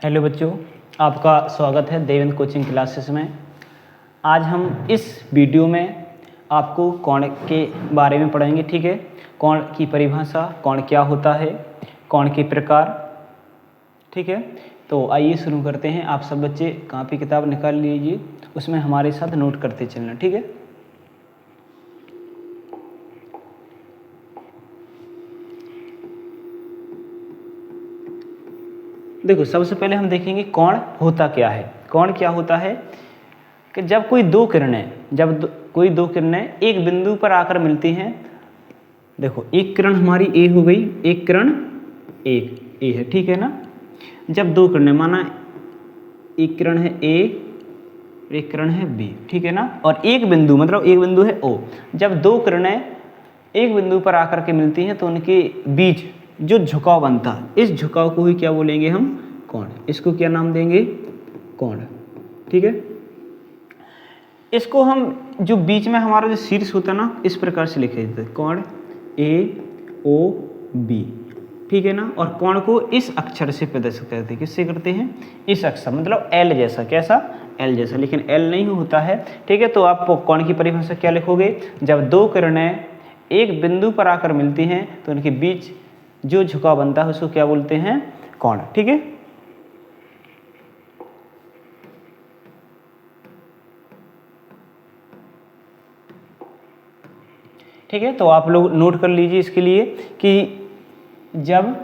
Hello बच्चों, आपका स्वागत है देवेंद्र कोचिंग क्लासेस में। आज हम इस वीडियो में आपको कोण के बारे में पढ़ेंगे। ठीक है, कोण की परिभाषा, कोण क्या होता है, कोण के प्रकार। ठीक है, तो आइए शुरू करते हैं। आप सब बच्चे कॉपी किताब निकाल लीजिए, उसमें हमारे साथ नोट करते चलना। ठीक है, देखो सबसे पहले हम देखेंगे कोण होता क्या है। कोण क्या होता है कि जब कोई दो किरणें एक बिंदु पर आकर मिलती हैं। देखो एक किरण हमारी ए हो गई, एक किरण एक ए है, ठीक है ना। जब दो किरणें, माना एक किरण है ए, एक किरण है बी, ठीक है ना, और एक बिंदु मतलब एक बिंदु है ओ। जब दो किरणें एक बिंदु पर आकर के मिलती हैं तो उनके बीच जो झुकाव बनता है, इस झुकाव को ही क्या बोलेंगे हम? कोण। इसको क्या नाम देंगे? कोण। ठीक है, इसको हम जो बीच में हमारा जो शीर्ष होता है ना, इस प्रकार से लिखे जाते हैं, कोण ए ओ बी। ठीक है ना, और कोण को इस अक्षर से प्रदर्शित करते हैं। किससे करते हैं? इस अक्षर, मतलब एल जैसा। कैसा? एल जैसा, लेकिन एल नहीं होता है। ठीक है, तो आप कोण की परिभाषा क्या लिखोगे? जब दो किरणें एक बिंदु पर आकर मिलती हैं तो उनके बीच जो झुकाव बनता है उसको क्या बोलते हैं? कोण। ठीक है, ठीक है, तो आप लोग नोट कर लीजिए इसके लिए कि जब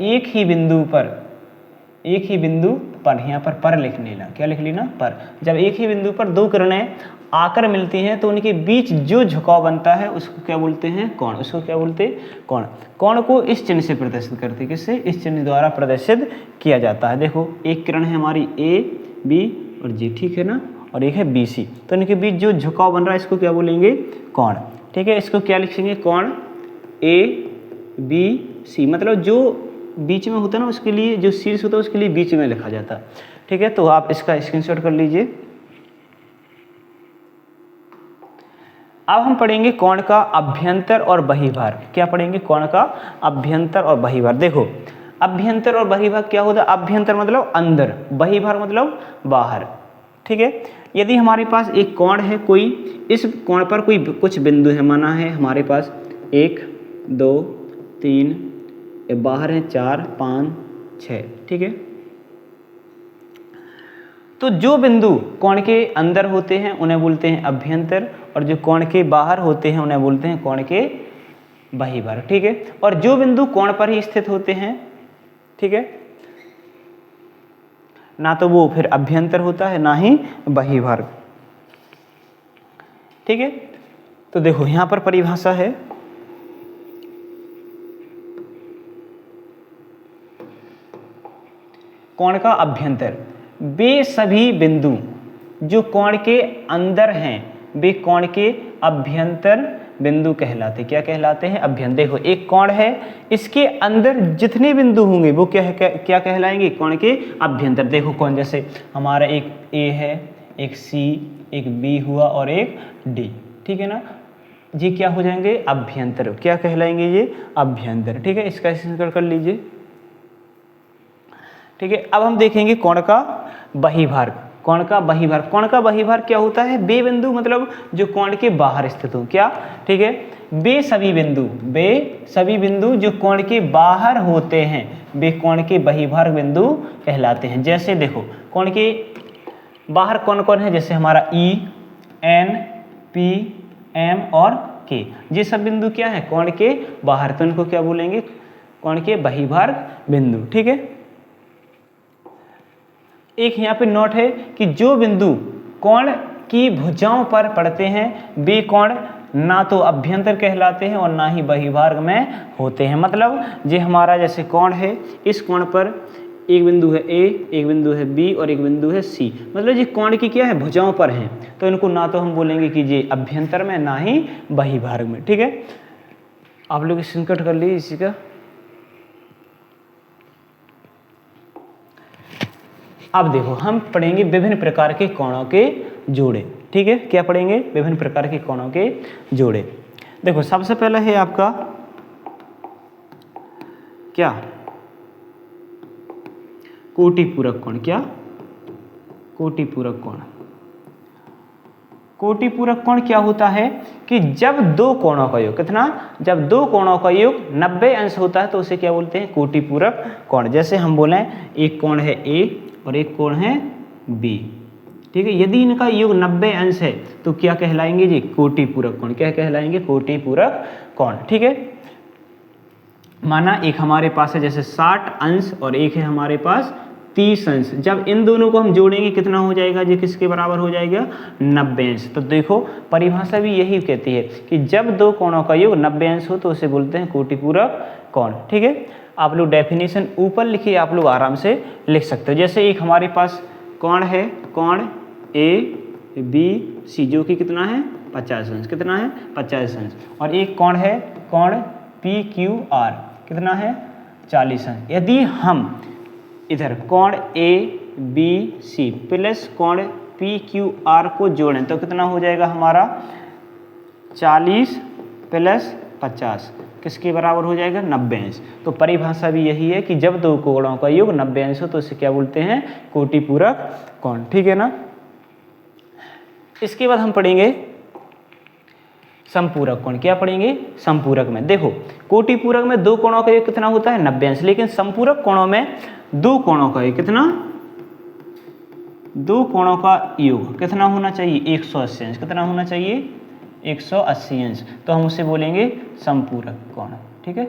एक ही बिंदु पर यहाँ पर लिख लेना। क्या लिख लेना? पर। जब एक ही बिंदु पर दो किरणें आकर मिलती हैं तो उनके बीच जो झुकाव बनता है उसको क्या बोलते हैं? कोण। उसको क्या बोलते हैं? कोण। कोण को इस चिन्ह से प्रदर्शित करते हैं। किससे? इस चिन्ह द्वारा प्रदर्शित किया जाता है। देखो एक किरण है हमारी ए बी और जी, ठीक है ना, और एक है बी सी, तो इनके बीच जो झुकाव बन रहा है इसको क्या बोलेंगे? कोण। ठीक है, इसको क्या लिखेंगे? कोण ए बी सी, मतलब जो बीच में होता है ना उसके लिए, जो शीर्ष होता है उसके लिए बीच में लिखा जाता है। ठीक है, तो आप इसका स्क्रीनशॉट कर लीजिए। अब हम पढ़ेंगे कोण का अभ्यंतर और बहिर्भाग। क्या पढ़ेंगे? कोण का अभ्यंतर और बहिर्भाग। देखो अभ्यंतर और बहिर्भाग क्या होता है? अभ्यंतर मतलब अंदर, बहिर्भाग मतलब बाहर। ठीक है, यदि हमारे पास एक कोण है, कोई इस कोण पर कोई कुछ बिंदु है, माना है हमारे पास 1 2 3, बाहर है 4 5 6। ठीक है, तो जो बिंदु कोण के अंदर होते हैं उन्हें बोलते हैं अभ्यंतर, और जो कोण के बाहर होते हैं उन्हें बोलते हैं कोण के बहिर्भाग। ठीक है, और जो बिंदु कोण पर ही स्थित होते हैं, ठीक है, ना तो वो फिर अभ्यंतर होता है ना ही बहिर्भाग। ठीक है, तो देखो यहां पर परिभाषा है, कोण का अभ्यंतर, वे सभी बिंदु जो कोण के अंदर हैं वे कोण के अभ्यंतर बिंदु कहलाते। क्या कहलाते हैं? अभ्यंतर। देखो एक कोण है, इसके अंदर जितने बिंदु होंगे वो क्या कहलाएंगे? कोण के अभ्यंतर। देखो कोण जैसे हमारा एक ए है, एक सी, एक बी हुआ और एक डी। ठीक है ना, ये क्या हो जाएंगे? अभ्यंतर। क्या कहलाएंगे ये? अभ्यंतर। ठीक है, इसका स्क्रीनशॉट कर लीजिए। ठीक है, अब हम देखेंगे कोण का बहिर्भाग। कोण का बहिर्भाग, कोण का बहिर्भाग क्या होता है? वे बिंदु मतलब जो कोण के बाहर स्थित हो। क्या? ठीक है, वे सभी बिंदु जो कोण के बाहर होते हैं वे कोण के बहिर्भाग बिंदु कहलाते हैं। जैसे देखो कोण के बाहर कौन कौन है? जैसे हमारा ई एन पी एम और के, ये सब बिंदु क्या है? कोण के बाहर, तो इनको क्या बोलेंगे? कोण के बहिर्भाग बिंदु। ठीक है, एक यहाँ पे नोट है कि जो बिंदु कोण की भुजाओं पर पड़ते हैं वे कोण ना तो अभ्यंतर कहलाते हैं और ना ही बहिर्भाग में होते हैं। मतलब ये हमारा जैसे कोण है, इस कोण पर एक बिंदु है ए, एक बिंदु है बी और एक बिंदु है सी, मतलब ये कोण की क्या है? भुजाओं पर हैं, तो इनको ना तो हम बोलेंगे कि ये अभ्यंतर में ना ही बहिर्भाग में। ठीक है, आप लोग स्क्रीनशॉट कर लीजिए इसी का। अब देखो हम पढ़ेंगे विभिन्न प्रकार के कोणों के जोड़े। ठीक है, क्या पढ़ेंगे? विभिन्न प्रकार के कोणों के जोड़े। देखो सबसे पहला है आपका क्या? कोटि पूरक कोण। क्या? कोटि पूरक कोण। कोटि पूरक कोण क्या होता है कि जब दो कोणों का योग कितना, जब दो कोणों का योग 90 अंश होता है तो उसे क्या बोलते हैं? कोटि पूरक कोण। जैसे हम बोले एक कोण है ए और एक कोण है बी, ठीक है, यदि इनका योग 90 अंश है तो क्या कहलाएंगे जी? कोटि पूरक कोण। क्या कहलाएंगे? कोटि पूरक कोण, ठीक है। माना एक हमारे पास है जैसे 60 अंश और एक है हमारे पास 30 अंश, जब इन दोनों को हम जोड़ेंगे कितना हो जाएगा जी? किसके बराबर हो जाएगा? 90 अंश। तो देखो परिभाषा भी यही कहती है कि जब दो कोणों का योग 90 अंश हो तो उसे बोलते हैं कोटि पूरक कोण, ठीक है। आप लोग डेफिनेशन ऊपर लिखिए, आप लोग आराम से लिख सकते हो। जैसे एक हमारे पास कोण है, कोण ABC जो कि कितना है? 50 अंश। कितना है? 50 अंश। और एक कोण है कोण PQR, कितना है? 40 अंश। यदि हम इधर कोण ABC प्लस कोण PQR को जोड़ें तो कितना हो जाएगा हमारा? 40 प्लस 50 किसके बराबर हो जाएगा? 90 अंश। तो परिभाषा भी यही है कि जब दो कोणों का योग 90 अंश हो तो इसे क्या बोलते हैं? कोटि पूरक कोण, ठीक है ना। इसके बाद हम पढ़ेंगे संपूरक कोण। क्या पढ़ेंगे? संपूरक में देखो कोटि पूरक में दो कोणों का योग कितना होता है? 90 अंश। लेकिन संपूरक कोणों में दो कोणों का योग कितना? दो कोणों का योग कितना होना चाहिए? 180 अंश। कितना होना चाहिए? 180 अंश। तो हम उसे बोलेंगे संपूरक कोण, ठीक है,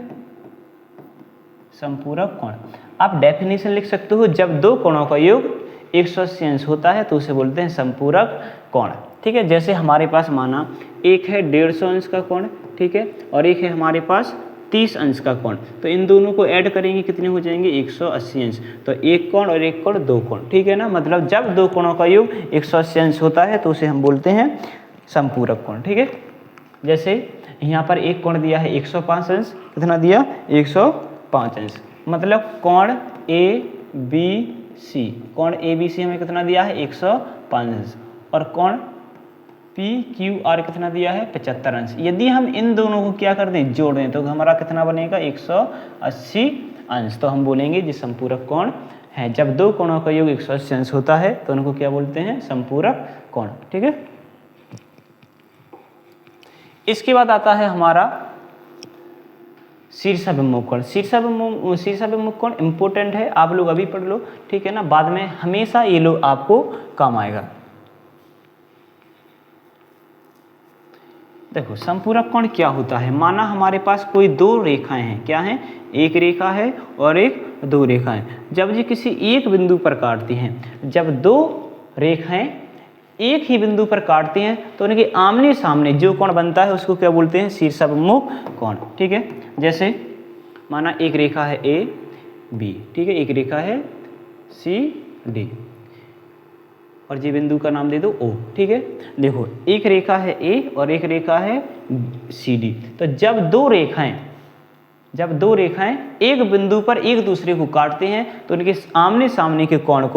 संपूरक कोण। आप डेफिनेशन लिख सकते हो, जब दो कोणों का योग 180 अंश होता है तो उसे बोलते हैं संपूरक कोण, ठीक है। जैसे हमारे पास माना एक है 150 अंश का कोण, ठीक है, और एक है हमारे पास 30 अंश का कोण, तो इन दोनों को ऐड करेंगे कितने हो जाएंगे? 180 अंश। तो एक कोण और एक कोण दो कोण, ठीक है ना। मतलब जब दो कोणों का योग 180 अंश होता है तो उसे हम बोलते हैं संपूरक कोण, ठीक है। जैसे यहाँ पर एक कोण दिया है 105 अंश, कितना दिया? 105 अंश। मतलब कोण ABC, कोण ABC हमें कितना दिया है? 105 अंश। और कोण PQR कितना दिया है? 75 अंश। यदि हम इन दोनों को क्या कर दें? जोड़ दें तो हमारा कितना बनेगा? 180 अंश। तो हम बोलेंगे जी संपूरक कोण है। जब दो कोणों का योग 180 अंश होता है तो उनको क्या बोलते हैं? संपूरक कोण, ठीक है। इसके बाद आता है हमारा शीर्षाभिमुख कोण। शीर्षाभिमुख कोण इंपॉर्टेंट है, आप लोग अभी पढ़ लो, ठीक है ना, बाद में हमेशा ये लोग आपको काम आएगा। देखो संपूरक कोण क्या होता है। माना हमारे पास कोई दो रेखाएं हैं, क्या हैं? एक रेखा है और एक दो रेखाएं। जब ये किसी एक बिंदु पर काटती हैं, जब दो रेखाएं एक ही बिंदु पर काटती हैं तो उनके आमने सामने जो कोण बनता है उसको क्या बोलते हैं? शीर्षाभिमुख कोण, ठीक है। जैसे माना एक रेखा है AB, ठीक है, एक रेखा है CD और जी बिंदु का नाम दे दो O, ठीक है। देखो एक रेखा है A और एक रेखा है CD। तो जब दो रेखाएं एक बिंदु पर एक दूसरे को काटते हैं तो उनके आमने सामने के कोण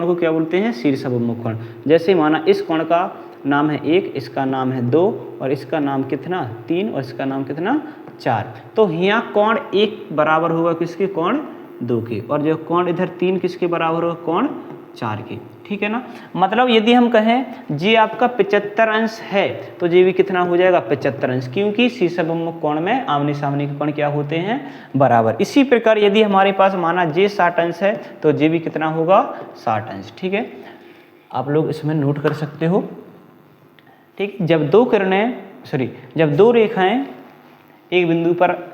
को क्या बोलते हैं? शीर्षाभिमुख कोण। जैसे माना इस कोण का नाम है 1, इसका नाम है 2 और इसका नाम कितना? 3 और इसका नाम कितना? 4। तो यहाँ कोण 1 बराबर होगा किसके? कोण 2 के। और जो कोण इधर 3 किसके बराबर होगा? कोण 4 के, ठीक है ना। मतलब यदि हम कहें जी आपका 75 अंश है तो जी भी कितना हो जाएगा? 75 अंश, क्योंकि शीर्षाभिमुख कोण में आमने सामने के कोण क्या होते हैं? बराबर। इसी प्रकार यदि हमारे पास माना जे 60 अंश है तो जे भी कितना होगा? 60 अंश, ठीक है। आप लोग इसमें नोट कर सकते हो, ठीक। जब दो रेखाएं एक बिंदु पर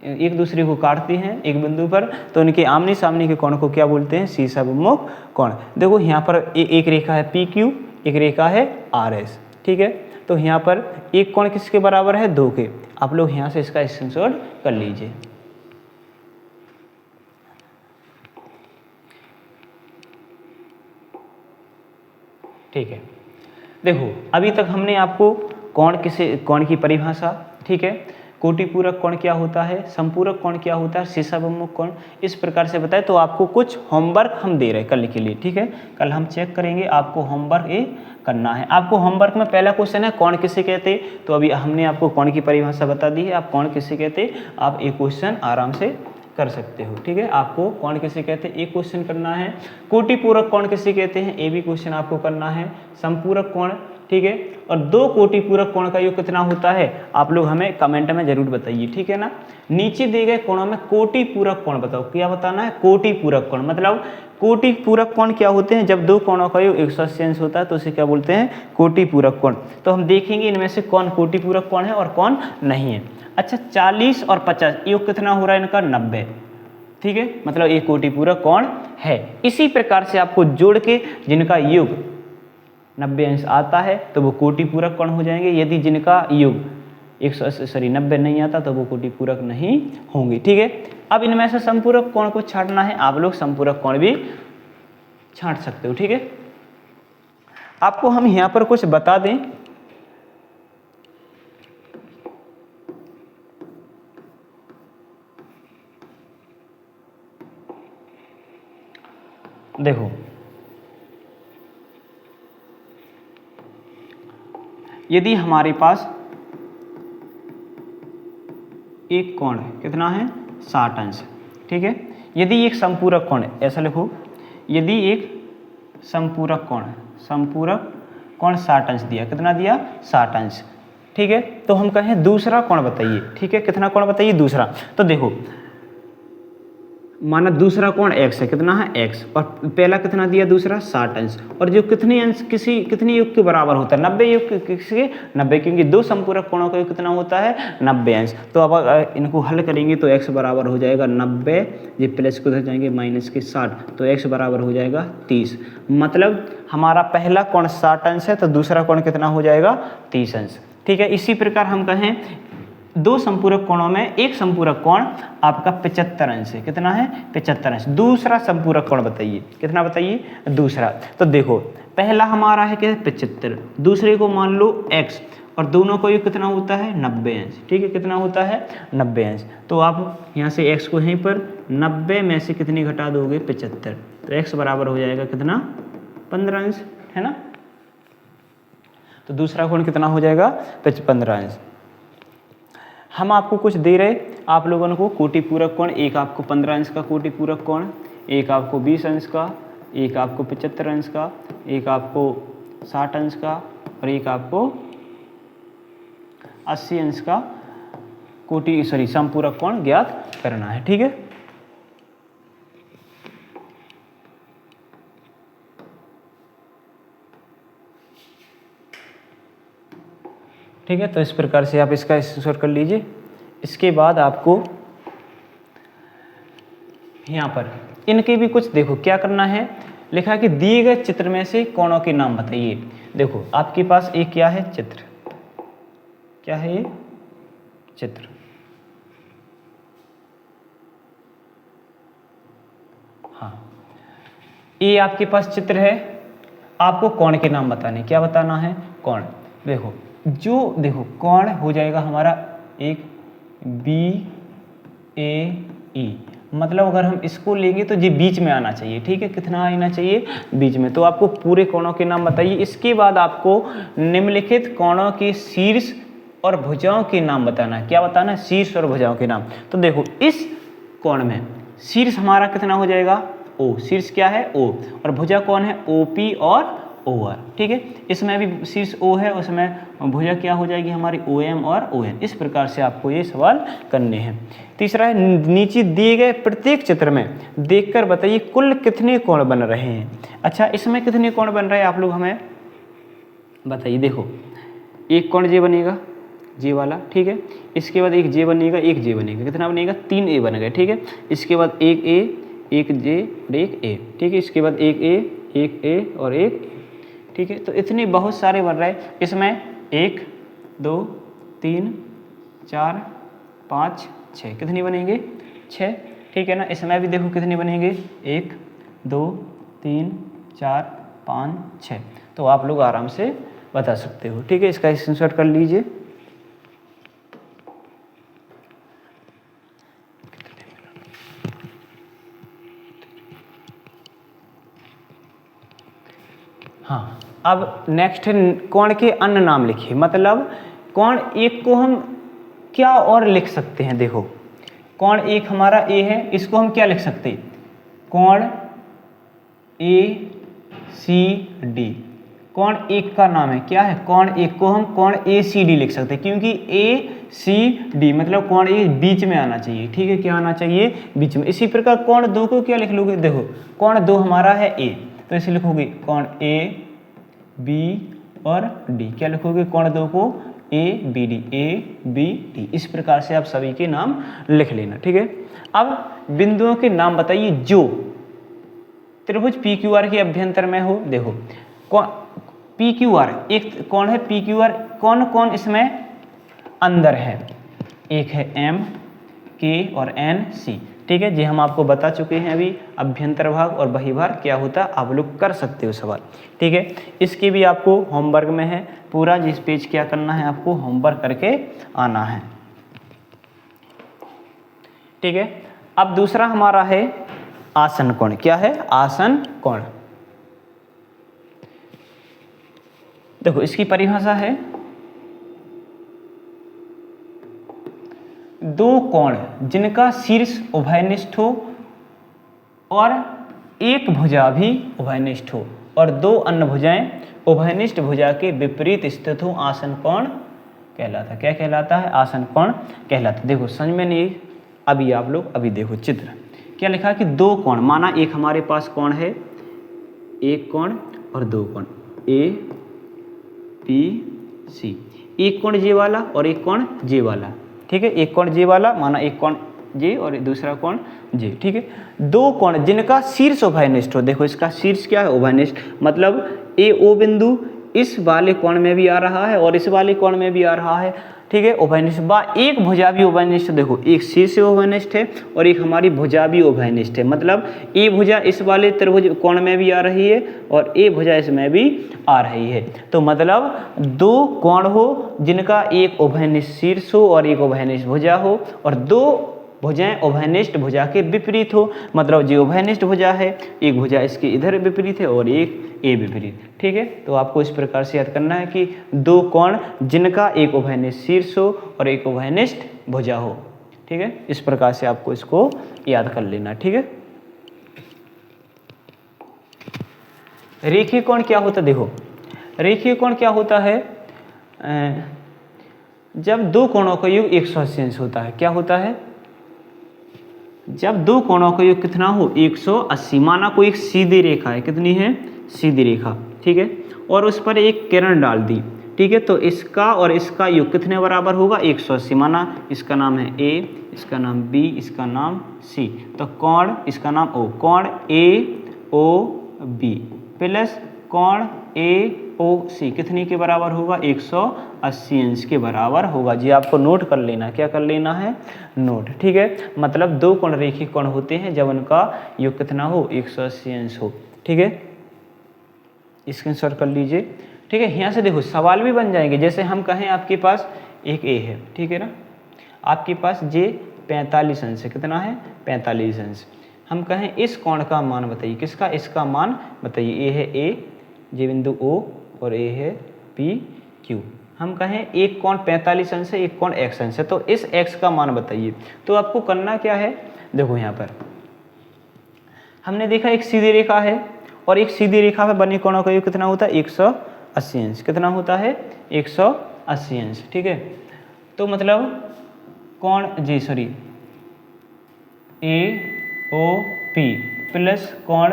एक दूसरे को काटती हैं एक बिंदु पर तो उनके आमने सामने के कोण को क्या बोलते हैं? शीर्षाभिमुख कोण। देखो यहाँ पर एक रेखा है PQ, एक रेखा है RS, ठीक है। तो यहाँ पर एक कोण किसके बराबर है? 2 के। आप लोग यहाँ से इसका स्क्रीनशॉट कर लीजिए। ठीक है, देखो अभी तक हमने आपको कोण की परिभाषा, ठीक है, कोटि पूरक कोण क्या होता है, संपूरक कोण क्या होता है, शीर्षाभिमुख कोण, इस प्रकार से बताए। तो आपको कुछ होमवर्क हम दे रहे हैं कल के लिए, ठीक है। कल हम चेक करेंगे, आपको होमवर्क ये करना है। आपको होमवर्क में पहला क्वेश्चन है कोण किसे कहते, तो अभी हमने आपको कोण की परिभाषा बता दी है। आप कोण किसे कहते, आप एक क्वेश्चन आराम से कर सकते हो। ठीक है, आपको कोण किसे कहते हैं एक क्वेश्चन करना है, कोटि पूरक कोण किसे कहते हैं ये भी क्वेश्चन आपको करना है, समपूरक कोण। ठीक है, और दो कोटि पूरक कोण का योग कितना होता है आप लोग हमें कमेंट में जरूर बताइए। ठीक है ना, नीचे दिए गए कोणों में कोटि पूरक कोण बताओ, क्या बताना है कोटि पूरक कोण। मतलब कोटि पूरक कोण क्या होते हैं, जब दो कोणों का योग 180 अंश होता है तो उसे क्या बोलते हैं कोटि पूरक कोण। तो हम देखेंगे इनमें से कौन कोटि पूरक कोण है और कौन नहीं है। अच्छा 40 और 50 योग कितना हो रहा है इनका 90। ठीक है, मतलब एक कोटि पूरक कोण है। इसी प्रकार से आपको जोड़ के जिनका योग 90 अंश आता है तो वो कोटि पूरक कोण हो जाएंगे, यदि जिनका योग 90 नहीं आता तो वो कोटि पूरक नहीं होंगे। ठीक है, अब इनमें से समपूरक कोण को छांटना है, आप लोग समपूरक कोण भी छांट सकते हो। ठीक है, आपको हम यहाँ पर कुछ बता दें, देखो यदि हमारे पास एक कोण है कितना है 60 अंश। ठीक है, यदि एक समपूरक कोण है, ऐसा लिखो, यदि एक समपूरक कोण है, समपूरक कोण 60 अंश दिया, कितना दिया 60 अंश। ठीक है, तो हम कहें दूसरा कोण बताइए। ठीक है, कितना कोण बताइए दूसरा, तो देखो माना दूसरा कोण x है, कितना है x, और पहला कितना दिया दूसरा 60 अंश, और जो कितने अंश कितने योग के बराबर होता है 90 योग किसके 90, क्योंकि दो समपूरक कोणों का योग कितना होता है 90 अंश। तो अब इनको हल करेंगे तो x बराबर हो जाएगा 90, ये प्लस को उधर जाएंगे माइनस के 60, तो x बराबर हो जाएगा 30। मतलब हमारा पहला कोण 60 अंश है तो दूसरा कोण कितना हो जाएगा 30 अंश। ठीक है, इसी प्रकार हम कहें दो संपूरक कोणों में एक संपूरक कोण आपका 75 अंश है, कितना है 75 अंश। दूसरा संपूरक कोण बताइए, कितना बताइए दूसरा, तो देखो पहला हमारा है क्या 75, दूसरे को मान लो x, और दोनों को ये कितना होता है 90 अंश। ठीक है, कितना होता है 90 अंश। तो आप यहाँ से x को यहीं पर 90 में से कितनी घटा दोगे 75, तो x बराबर हो जाएगा कितना 15 अंश, है ना। तो दूसरा कोण कितना हो जाएगा 15 अंश। हम आपको कुछ दे रहे, आप लोगों को कोटि पूरक कोण, एक आपको 15 अंश का कोटि पूरक कोण, एक आपको 20 अंश का, एक आपको 75 अंश का, एक आपको 60 अंश का, और एक आपको 80 अंश का समपूरक कोण ज्ञात करना है। ठीक है, ठीक है, तो इस प्रकार से आप इसका स्क्रीनशॉट कर लीजिए। इसके बाद आपको यहाँ पर इनके भी कुछ देखो क्या करना है, लिखा है कि दिए गए चित्र में से कोणों के नाम बताइए। देखो आपके पास एक क्या है चित्र, क्या है ये चित्र, हाँ ये आपके पास चित्र है, आपको कोण के नाम बताने, क्या बताना है कोण। देखो जो देखो कोण हो जाएगा हमारा एक BAE, मतलब अगर हम इसको लेंगे तो ये बीच में आना चाहिए। ठीक है, कितना आना चाहिए बीच में। तो आपको पूरे कोणों के नाम बताइए। इसके बाद आपको निम्नलिखित कोणों के शीर्ष और भुजाओं के नाम बताना है। क्या बताना है शीर्ष और भुजाओं के नाम। तो देखो इस कोण में शीर्ष हमारा कितना हो जाएगा O, शीर्ष क्या है O, और भुजा कौन है OP और OR। ठीक है, इसमें भी शीर्ष O है, उसमें भुजा क्या हो जाएगी हमारी OM और ON। इस प्रकार से आपको ये सवाल करने हैं। तीसरा है नीचे दिए गए प्रत्येक चित्र में देखकर बताइए कुल कितने कोण बन रहे हैं। अच्छा इसमें कितने कोण बन रहे हैं आप लोग हमें बताइए। देखो एक कोण J बनेगा, J वाला, ठीक है, इसके बाद एक J बनेगा, एक J बनेगा, कितना बनेगा 3 A बन गए। ठीक है, इसके बाद एक A, एक J और एक A। ठीक है, इसके बाद एक A, एक A और एक A। ठीक है, तो इतने बहुत सारे बन रहे हैं। इसमें 1 2 3 4 5 6 कितनी बनेंगे 6। ठीक है ना, इसमें भी देखो कितनी बनेंगे 1 2 3 4 5 6। तो आप लोग आराम से बता सकते हो। ठीक है, इसका स्क्रीनशॉट कर लीजिए। हाँ, अब नेक्स्ट है कोण के अन्य नाम लिखिए। मतलब कोण एक को हम क्या और लिख सकते हैं। देखो कोण एक हमारा ए है, इसको हम क्या लिख सकते, कोण ए सी डी। कोण एक का नाम है, क्या है, कोण एक को हम कोण ए सी डी लिख सकते हैं, क्योंकि ए सी डी मतलब कोण ए बीच में आना चाहिए, ठीक है, क्या आना चाहिए, बीच में। इसी प्रकार कोण दो को क्या लिख लोगे, देखो कोण दो हमारा है ए, तो इसे लिखोगे कोण ए बी और डी, क्या लिखोगे, कोण दो को A B D, A B D. इस प्रकार से आप सभी के नाम लिख लेना, ठीक है। अब बिंदुओं के नाम बताइए जो त्रिभुज पी क्यू आर के अभ्यंतर में हो। देखो पी क्यू आर एक कौन है, पी क्यू आर कौन कौन इसमें अंदर है, एक है एम के और एन सी, ठीक है जी, हम आपको बता चुके हैं अभी अभ्यंतर भाग और बहिर्भाग क्या होता है, आप लोग कर सकते हो सवाल, ठीक है। इसके भी आपको होमवर्क में है पूरा, जिस पेज क्या करना है आपको होमवर्क करके आना है, ठीक है। अब दूसरा हमारा है आसन कोण, क्या है, आसन कोण। देखो इसकी परिभाषा है, दो कोण जिनका शीर्ष उभयनिष्ठ हो और एक भुजा भी उभयनिष्ठ हो और दो अन्य भुजाएं उभयनिष्ठ भुजा के विपरीत स्थित हो, आसन कोण कहलाता है। क्या कहलाता है, आसन कोण कहलाता है। देखो समझ में नहीं, अभी आप लोग अभी देखो चित्र क्या लिखा कि दो कोण, माना एक हमारे पास कोण है, एक कोण और दो कोण ए पी सी, एक कोण जे वाला और एक कोण जे वाला, ठीक है, एक कोण जे वाला माना एक कोण जे और दूसरा कोण जे, ठीक है। दो कोण जिनका शीर्ष उभयनिष्ठ हो, देखो इसका शीर्ष क्या है, उभयनिष्ठ, मतलब ए ओ बिंदु इस वाले कोण में भी आ रहा है और इस वाले कोण में भी आ रहा है, ठीक है, उभयनिष्ठ। बा एक भुजा भी उभयनिष्ठ, देखो एक शीर्ष उभयनिष्ठ है और एक हमारी भुजा भी उभयनिष्ठ है, मतलब ए भुजा इस वाले त्रिभुज कोण में भी आ रही है और ए भुजा इसमें भी आ रही है। तो मतलब दो कोण हो जिनका एक उभयनिष्ठ शीर्ष हो और एक उभयनिष्ठ भुजा हो और दो भुजाएं उभयनिष्ठ भुजा के विपरीत हो, मतलब जो उभयनिष्ठ भुजा है एक भुजा इसके इधर विपरीत है और एक ए विपरीत, ठीक है। तो आपको इस प्रकार से याद करना है कि दो कोण जिनका एक उभयनिष्ठ शीर्ष हो और एक उभयनिष्ठ भुजा हो, ठीक है, इस प्रकार से आपको इसको याद कर लेना, ठीक है। रेखीय कोण क्या होता है, देखो रेखीय कोण क्या होता है, जब दो कोणों का योग 180 अंश होता है। क्या होता है, जब दो कोणों का योग कितना हो 180, माना कोई एक सीधी रेखा है, कितनी है, सीधी रेखा, ठीक है, और उस पर एक किरण डाल दी, ठीक है, तो इसका और इसका योग कितने बराबर होगा 180, माना इसका नाम है ए, इसका नाम बी, इसका नाम सी, तो कोण इसका नाम ओ, कोण ए ओ बी प्लस कोण ए ओ सी कितनी के बराबर होगा 180 अंश के बराबर होगा जी। आपको नोट कर लेना, क्या कर लेना है, नोट, ठीक है। मतलब दो कोण रेखीय कोण होते हैं जब उनका योग कितना हो 180 अंश हो, ठीक है, स्क्रीनशॉट कर लीजिए, ठीक है। यहाँ से देखो सवाल भी बन जाएंगे, जैसे हम कहें आपके पास एक ए है, ठीक है ना, आपके पास जे 45 अंश है, कितना है 45 अंश, हम कहें इस कोण का मान बताइए, किसका, इसका मान बताइए, ए है ए, जे बिंदु ओ और ए है पी क्यू, हम कहें एक कोण 45 अंश है, एक कोण x अंश है, तो इस x का मान बताइए। तो आपको करना क्या है, देखो यहाँ पर हमने देखा एक सीधी रेखा है और एक सीधी रेखा में बने कोणों का योग कितना होता है 180 अंश, कितना होता है 180 अंश, ठीक है। तो मतलब कोण जी सॉरी ए ओ पी प्लस कोण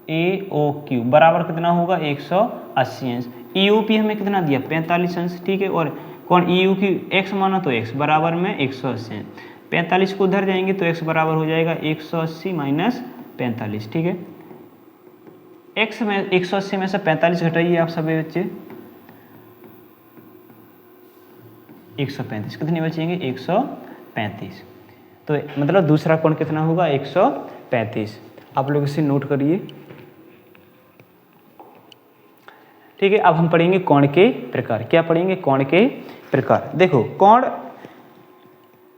ए ओ क्यू बराबर कितना होगा 180 अंश। ई ओ पी हमें कितना दिया 45 अंश, ठीक है, और कोण ई यू की x माना तो x बराबर में 180 अंश, 45 को उधर जाएंगे तो x बराबर हो जाएगा 180 माइनस 45, ठीक है। x में 180 में से 45 घटाइए आप सभी बच्चे, 135, कितने बचेंगे 135, तो मतलब दूसरा कोण कितना होगा 135। आप लोग इसे नोट करिए, ठीक है। अब हम पढ़ेंगे कोण के प्रकार, क्या पढ़ेंगे, कोण के प्रकार। देखो कोण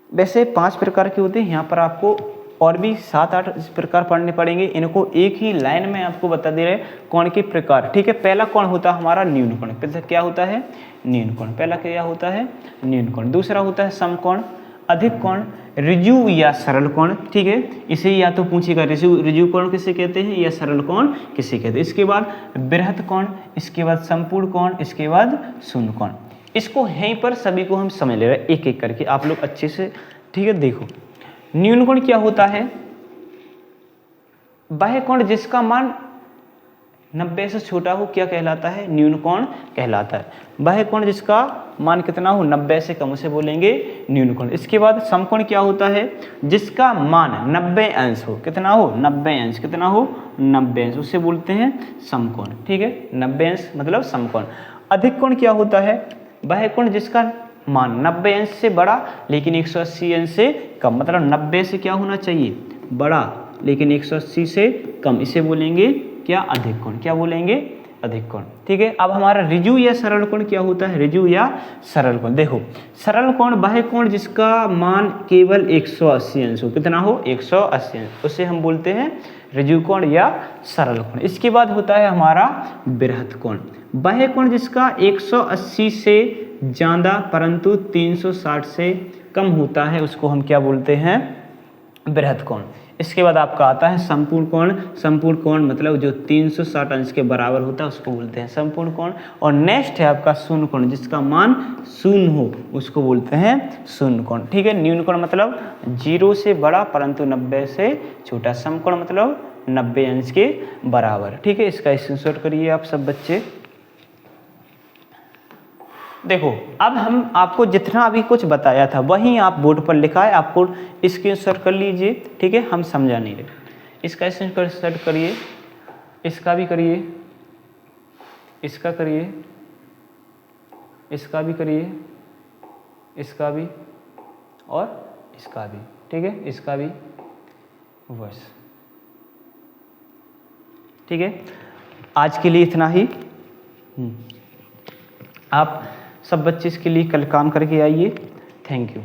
वैसे 5 प्रकार के होते हैं, यहाँ पर आपको और भी 7-8 प्रकार पढ़ने पड़ेंगे, इनको एक ही लाइन में आपको बता दे रहे हैं कोण के प्रकार, ठीक है। पहला कोण होता है हमारा न्यून कोण, पहले क्या होता है न्यून कोण, पहला क्या होता है न्यून कोण। दूसरा होता है समकोण, अधिक कोण, ऋजु या सरल कोण, ठीक है। इसे या तो पूछेगा ऋजु कोण किसे कहते हैं या सरल कोण किसे कहते हैं। इसके बाद बृहत कोण, इसके बाद संपूर्ण कोण, इसके बाद शून्य कोण। इसको यहीं पर सभी को हम समझ ले रहे हैं एक एक करके, आप लोग अच्छे से, ठीक है। देखो न्यून कोण क्या होता है, वह कोण जिसका मान 90 से छोटा हो क्या कहलाता है, न्यून कोण कहलाता है। वह कोण जिसका मान कितना हो, 90 से कम, उसे बोलेंगे न्यून कोण। इसके बाद समकोण क्या होता है, जिसका मान 90 अंश हो, कितना हो, 90 अंश, कितना हो, 90 अंश, उसे बोलते हैं समकोण, ठीक है। 90 अंश मतलब समकोण। अधिक कोण क्या होता है, वह कोण जिसका मान 90 अंश से बड़ा लेकिन 180 अंश से कम, मतलब 90 से क्या होना चाहिए, बड़ा लेकिन 180 से कम, इसे बोलेंगे क्या, अधिक कोण। क्या बोलेंगे, अधिक कोण, ठीक है। अब हमारा ऋजु या सरल कोण क्या होता है, ऋजु या सरल कोण। देखो सरल कोण वह कोण जिसका मान केवल 180 अंश हो, कितना हो, 180 अंश, उसे हम बोलते हैं ऋजु कोण या सरल कोण। इसके बाद होता है हमारा बृहत कोण, वह कोण जिसका 180 से ज़्यादा परंतु 360 से कम होता है, उसको हम क्या बोलते हैं, बृहत कोण। इसके बाद आपका आता है संपूर्ण कोण। संपूर्ण कोण मतलब जो 360 अंश के बराबर होता है उसको बोलते हैं संपूर्ण कोण। और नेक्स्ट है आपका शून्य कोण, जिसका मान शून्य हो उसको बोलते हैं शून्य कोण, ठीक है। न्यून कोण मतलब 0 से बड़ा परंतु 90 से छोटा। समकोण मतलब 90 अंश के बराबर, ठीक है। इसका स्क्रीनशॉट करिए आप सब बच्चे। देखो अब हम आपको जितना अभी कुछ बताया था वही आप बोर्ड पर लिखा है, आपको स्क्रीनशॉट कर लीजिए, ठीक है। हम समझा नहीं रहे, इसका स्क्रीनशॉट करिए, इसका भी करिए, इसका करिए, इसका भी करिए, इसका भी और इसका भी, ठीक है, इसका भी, बस ठीक है। आज के लिए इतना ही। आप सब बच्चे इसके लिए कल काम करके आइए। Thank you.